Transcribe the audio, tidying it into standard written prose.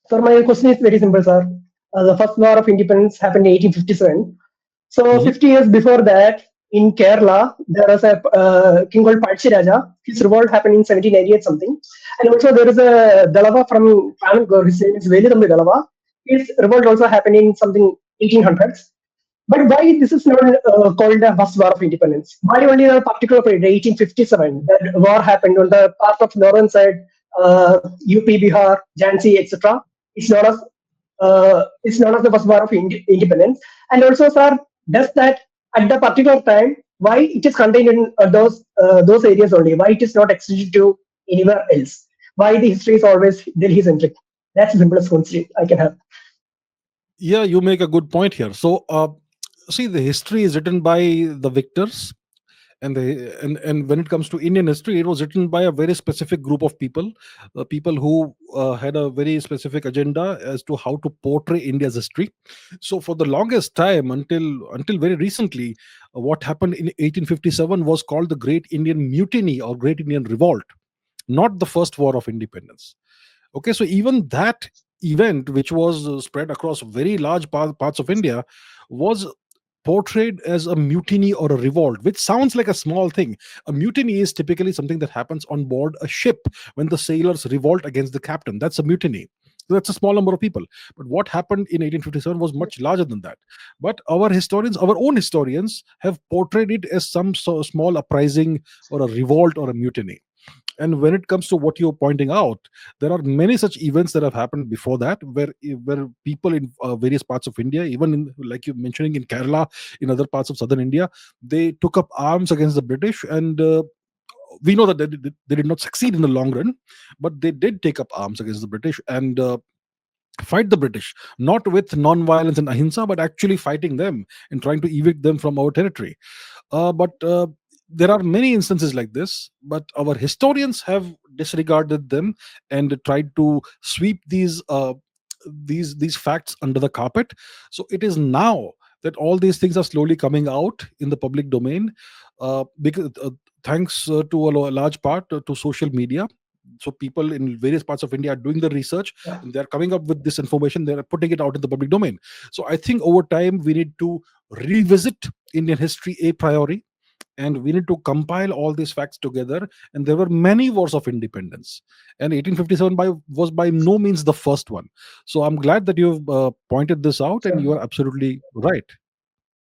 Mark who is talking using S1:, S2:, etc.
S1: So my question is very simple, sir. The first war of independence happened in 1857. So
S2: Mhm.
S1: 50 years before that, in Kerala, there was a king called Palchi Raja. His revolt happened in 1798 something. And also there is a Dalava from Panagur. His name is Velirambi Dalava. His revolt also happened in something 1800s. But why this is not called the first war of independence? Why only a particular period, 1857, that war happened on the part of northern side, UP, Bihar, Jhansi, etc. It's known as the first war of independence. And also, sir, does that at the particular time, why it is contained in those areas only? Why it is not extended to anywhere else? Why the history is always Delhi centric? That's the simplest question I can have.
S2: Yeah, you make a good point here. So, see, the history is written by the victors, and when it comes to Indian history, it was written by a very specific group of people, people who had a very specific agenda as to how to portray India's history. So, for the longest time, until very recently, what happened in 1857 was called the Great Indian Mutiny or Great Indian Revolt, not the first war of independence. Okay, so even that event, which was spread across very large parts of India, was portrayed as a mutiny or a revolt, which sounds like a small thing. A mutiny is typically something that happens on board a ship when the sailors revolt against the captain. That's a mutiny. So that's a small number of people. But what happened in 1857 was much larger than that. But our historians, our own historians, have portrayed it as some small uprising or a revolt or a mutiny. And when it comes to what you're pointing out, there are many such events that have happened before that, where people in various parts of India, even in, like you're mentioning, in Kerala, in other parts of southern India, they took up arms against the British. And we know that they did not succeed in the long run, but they did take up arms against the British and fight the British, not with non-violence and ahimsa, but actually fighting them and trying to evict them from our territory. But there are many instances like this, but our historians have disregarded them and tried to sweep these facts under the carpet. So it is now that all these things are slowly coming out in the public domain, because thanks to a large part to social media. So people in various parts of India are doing the research,
S1: Yeah.
S2: and they're coming up with this information, they're putting it out in the public domain. So I think over time we need to revisit Indian history a priori, and we need to compile all these facts together. And there were many wars of independence, and 1857 was by no means the first one. So I'm glad that you've pointed this out, and you
S1: Sure.
S2: are absolutely right.